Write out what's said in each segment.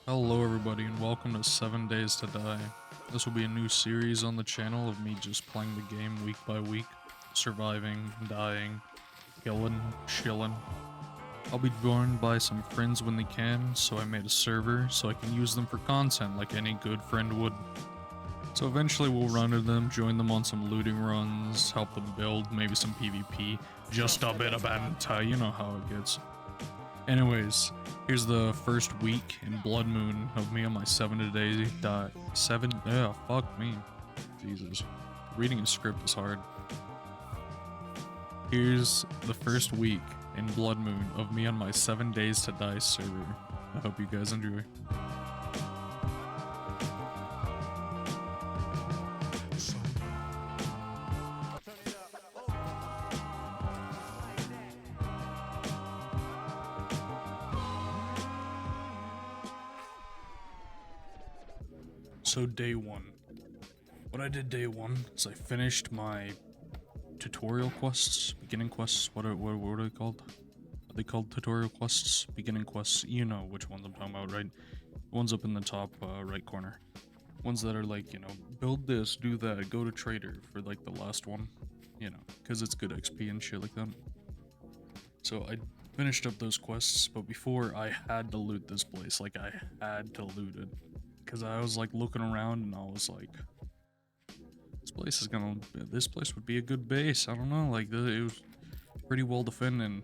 Hello everybody and welcome to 7 Days to Die. This will be a new series on the channel of me just playing the game week by week, surviving, dying, killing, chilling. I'll be joined by some friends when they can, so I made a server so I can use them for content like any good friend would. So eventually we'll run to them, join them on some looting runs, help them build, maybe some PvP, just a bit of banter, you know how it gets. Anyways, here's the first week in Blood Moon of me on my 7DaysToDie. Fuck me. Jesus. Reading a script is hard. Here's the first week in Blood Moon of me on my 7DaysToDie server. I hope you guys enjoy. So day one. What I did day one is I finished my tutorial quests, beginning quests. What are they called? Are they called tutorial quests? Beginning quests. You know which ones I'm talking about, right? Ones up in the top right corner. Ones that are like, you know, build this, do that, go to trader for like the last one. You know, because it's good XP and shit like that. So I finished up those quests, but before I had to loot this place. Like I had to loot it. Because I was like looking around and I was like, this place would be a good base. I don't know, like it was pretty well defended.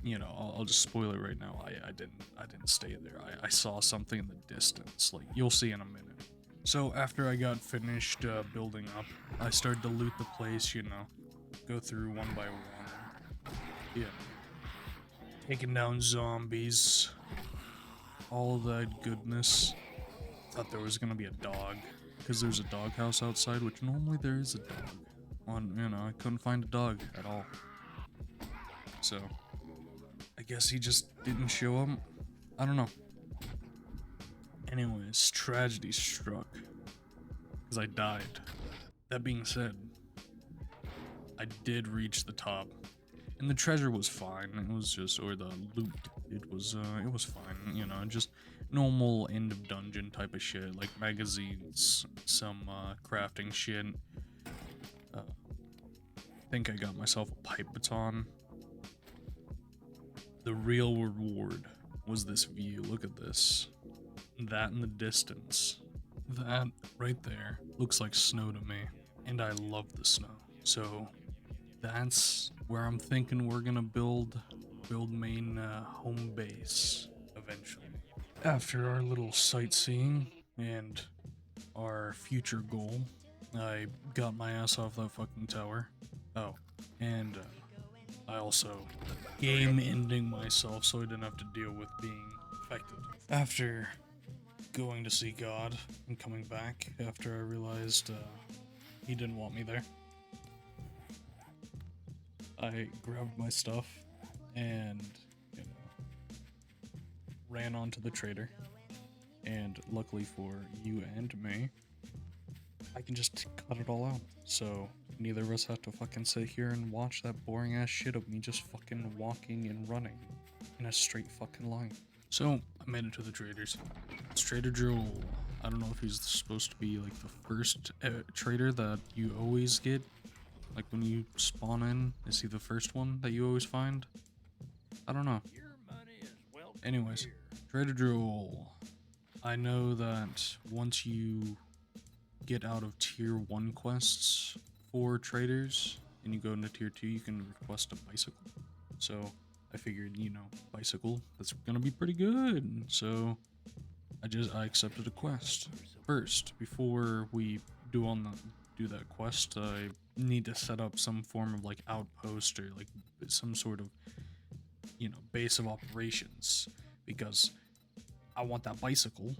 You know, I'll just spoil it right now. I didn't stay there. I saw something in the distance, like you'll see in a minute. So after I got finished building up, I started to loot the place, you know, go through one by one. Yeah. Taking down zombies. All of that goodness. Thought there was gonna be a dog, because there's a dog house outside, which normally there is a dog. You know, I couldn't find a dog at all. So, I guess he just didn't show up. I don't know. Anyways, tragedy struck, because I died. That being said, I did reach the top. And the treasure was fine. It was just, or the loot, it was fine, you know, just normal end of dungeon type of shit, like magazines, some crafting shit. I think I got myself a pipe baton. The real reward was this view. Look at this. That in the distance. That right there looks like snow to me. And I love the snow. So that's where I'm thinking we're gonna build main home base eventually. After our little sightseeing and our future goal, I got my ass off that fucking tower. Oh, and I also game ending myself so I didn't have to deal with being affected. After going to see God and coming back after I realized he didn't want me there, I grabbed my stuff and, you know, ran onto the trader. And luckily for you and me, I can just cut it all out. So neither of us have to fucking sit here and watch that boring ass shit of me just fucking walking and running in a straight fucking line. So I made it to the traders. It's Trader Joel. I don't know if he's supposed to be like the first trader that you always get. Like when you spawn in, is he the first one that you always find? I don't know. Anyways, Trader Joel. I know that once you get out of tier 1 quests for traders and you go into tier 2, you can request a bicycle. So I figured, you know, bicycle, that's gonna be pretty good. So I accepted a quest. First, before we do that quest, I need to set up some form of like outpost or like some sort of, you know, base of operations, because I want that bicycle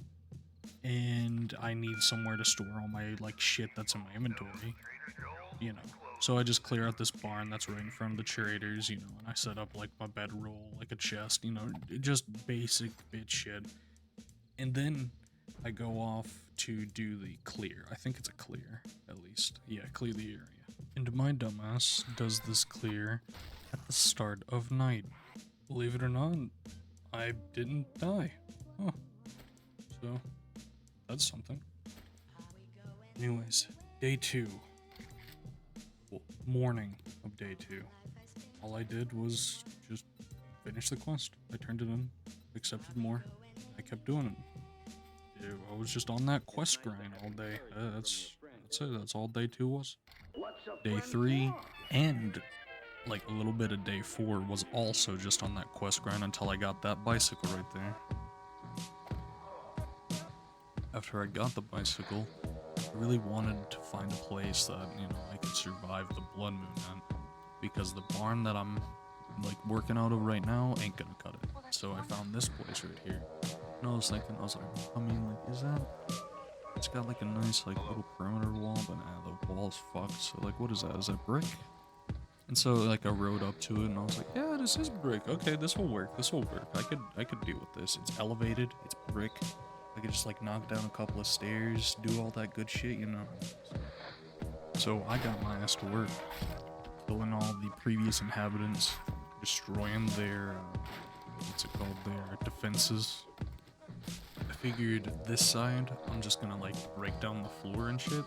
and I need somewhere to store all my like shit that's in my inventory, you know. So I just clear out this barn that's right in front of the traders, you know, and I set up like my bedroll, like a chest, you know, just basic bitch shit. And then I go off to do the clear. I think it's a clear, at least. Yeah, clear the area. And my dumbass does this clear at the start of night. Believe it or not, I didn't die. Huh. So that's something. Anyways, day 2. Well, morning of day 2. All I did was just finish the quest. I turned it in, accepted more. I kept doing it. I was just on that quest grind all day. That's it. That's all day 2 was. Day 3 and like a little bit of day 4 was also just on that quest grind until I got that bicycle right there. After I got the bicycle, I really wanted to find a place that, I could survive the blood moon at, because the barn that I'm like working out of right now ain't gonna cut it. So I found this place right here. And I was like, is that? It's got like a nice like little perimeter wall, but the wall's fucked. So like, what is that? Is that brick? And so like I rode up to it and I was like, yeah, this is brick. Okay, this will work. I could deal with this. It's elevated. It's brick. I could just like knock down a couple of stairs, do all that good shit, So I got my ass to work, killing all the previous inhabitants, destroying their, their defenses. I figured this side, I'm just gonna like break down the floor and shit.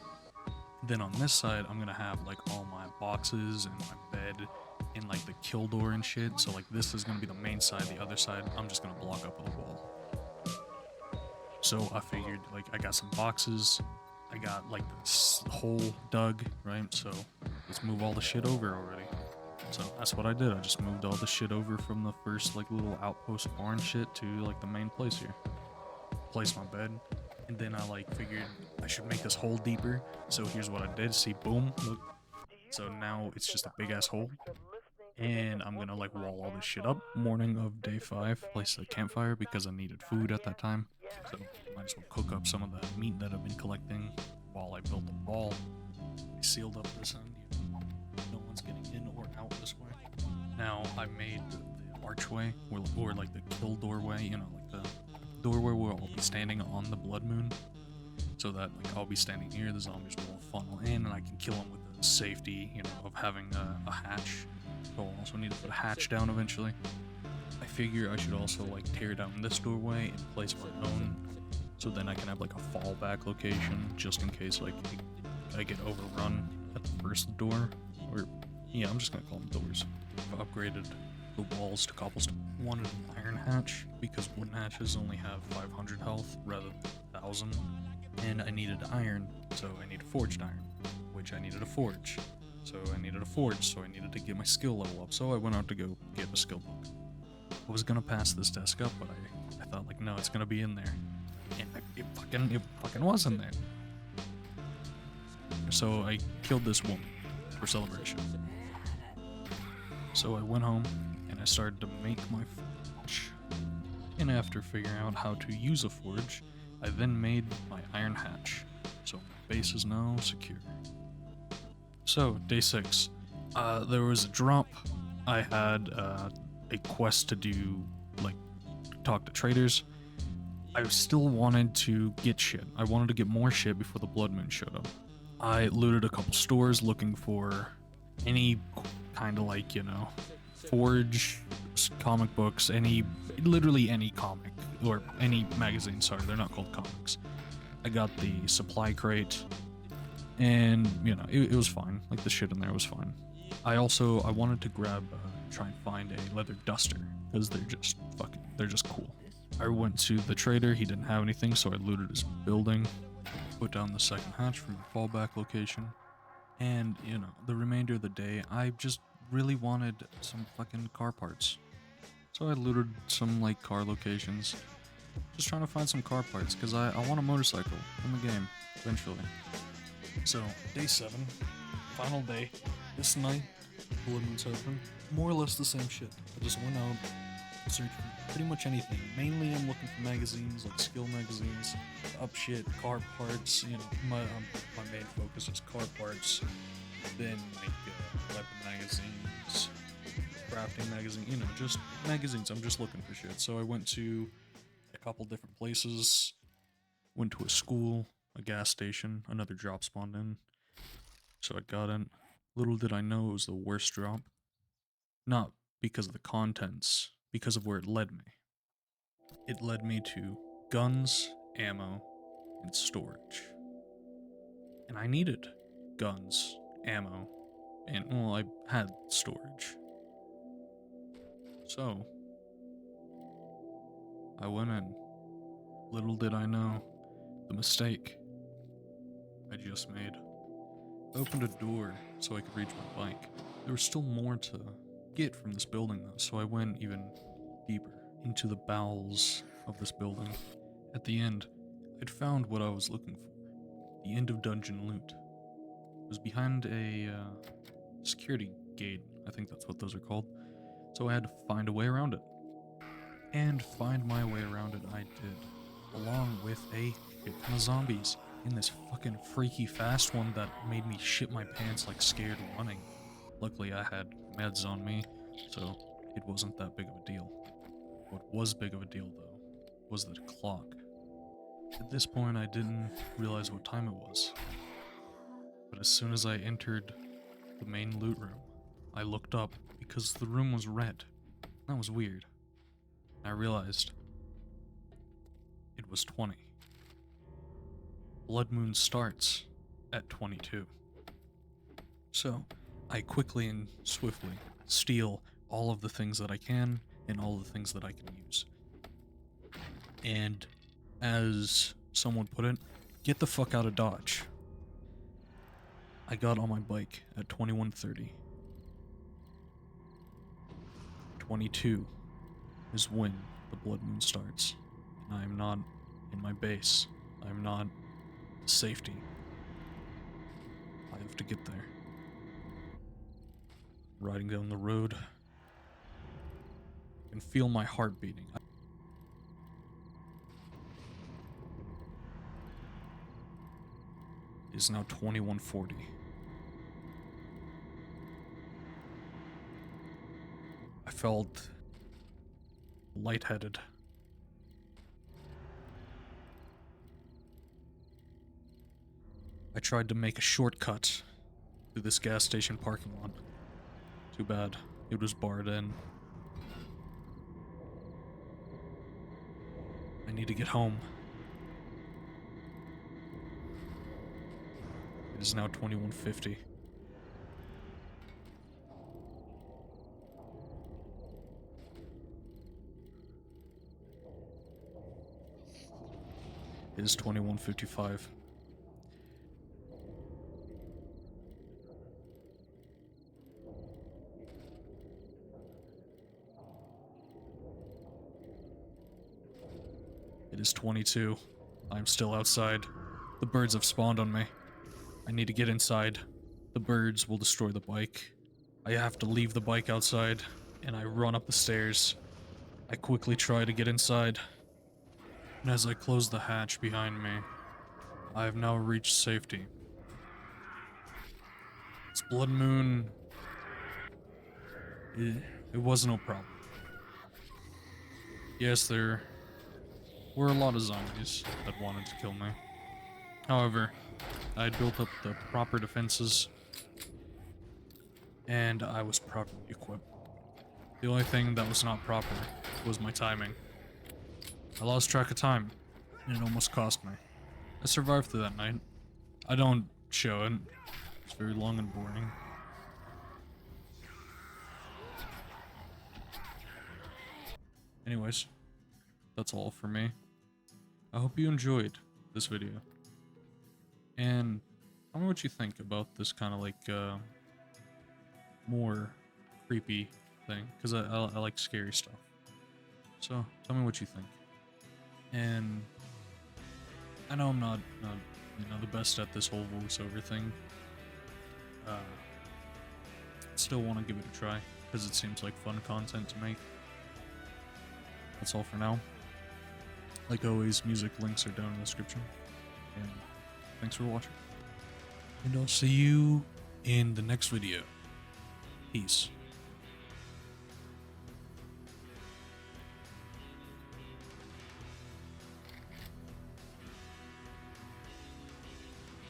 Then on this side, I'm gonna have like all my boxes and my bed and like the kill door and shit. So like this is gonna be the main side. The other side, I'm just gonna block up with a wall. So I figured like I got some boxes. I got like this hole dug, right? So let's move all the shit over already. So that's what I did. I just moved all the shit over from the first like little outpost barn shit to like the main place here. Placed my bed. And then I like figured I should make this hole deeper. So here's what I did. See, boom, look. So now it's just a big ass hole. And I'm gonna like wall all this shit up. Morning of day 5, placed a campfire because I needed food at that time. So might as well cook up some of the meat that I've been collecting while I built the wall. I sealed up this end. No one's getting in or out this way. Now I made the archway or like the kill doorway, like the doorway where I'll be standing on the blood moon, so that like I'll be standing here, the zombies will funnel in, and I can kill them with the safety, of having a hatch. So I'll also need to put a hatch down eventually. I figure I should also like tear down this doorway and place my own, so then I can have like a fallback location just in case like I get overrun at the first door. Or yeah, I'm just gonna call them doors. I've upgraded the walls to cobblestone. Wanted an iron hatch because wooden hatches only have 500 health rather than 1000, and I needed iron, so I need forged iron, which I needed a forge. So I needed a forge, so I needed to get my skill level up, so I went out to go get a skill book. I was gonna pass this desk up, but I thought like, no, it's gonna be in there. And it fucking was in there. So I killed this woman for celebration. So I went home and I started to make my forge. And after figuring out how to use a forge, I then made my iron hatch. So my base is now secure. So, day 6. There was a drop. I had a quest to do, like, talk to traders. I still wanted to get shit. I wanted to get more shit before the blood moon showed up. I looted a couple stores looking for any kind of like, forge, comic books, literally any comic, or any magazine, sorry, they're not called comics. I got the supply crate, and, it was fine. Like, the shit in there was fine. I wanted to try and find a leather duster, because they're just cool. I went to the trader, he didn't have anything, so I looted his building, put down the second hatch for my fallback location, and, the remainder of the day, I just really wanted some fucking car parts. So I looted some, like, car locations, just trying to find some car parts, because I want a motorcycle in the game, eventually. So, day 7, final day. This night, blood moon's open. More or less the same shit. I just went out, searched for pretty much anything. Mainly I'm looking for magazines, like skill magazines, up shit, car parts, my main focus is car parts. Then like weapon magazines, crafting magazine, just magazines. I'm just looking for shit. So I went to a couple different places, went to a school, a gas station, another drop spawned in. So I got in. Little did I know it was the worst drop. Not because of the contents, because of where it led me. It led me to guns ammo, and storage. And I needed guns, ammo, and, well, I had storage. So, I went in. Little did I know the mistake I just made. I opened a door so I could reach my bike. There was still more to get from this building though, so I went even deeper into the bowels of this building. At the end, I'd found what I was looking for. The end of dungeon loot. It was behind a security gate, I think that's what those are called. So I had to find a way around it. And find my way around it I did, along with a shit ton of zombies. In this fucking freaky fast one that made me shit my pants like scared running. Luckily I had meds on me, so it wasn't that big of a deal. What was big of a deal though, was the clock. At this point I didn't realize what time it was. But as soon as I entered the main loot room, I looked up because the room was red. That was weird. I realized it was 20. Blood Moon starts at 22. So, I quickly and swiftly steal all of the things that I can and all the things that I can use. And as someone put it, get the fuck out of Dodge. I got on my bike at 21:30. 22 is when the Blood Moon starts. And I am not in my base. I am not safety. I have to get there. Riding down the road. I can feel my heart beating. It is now 21:40. I felt lightheaded. I tried to make a shortcut through this gas station parking lot. Too bad, it was barred in. I need to get home. It is now 21:50. It is 21:55. It is 22. I'm still outside. The birds have spawned on me. I need to get inside. The birds will destroy the bike. I have to leave the bike outside, and I run up the stairs. I quickly try to get inside. And as I close the hatch behind me, I have now reached safety. It's Blood Moon. It was no problem. Yes, there were a lot of zombies that wanted to kill me. However, I had built up the proper defenses, and I was properly equipped. The only thing that was not proper was my timing. I lost track of time, and it almost cost me. I survived through that night. I don't show it. It's very long and boring. Anyways, that's all for me. I hope you enjoyed this video. And tell me what you think about this kind of like more creepy thing, because I like scary stuff. So tell me what you think. And I know I'm not the best at this whole voiceover thing. Still want to give it a try because it seems like fun content to make. That's all for now. Like always, music links are down in the description. And thanks for watching. And I'll see you in the next video. Peace.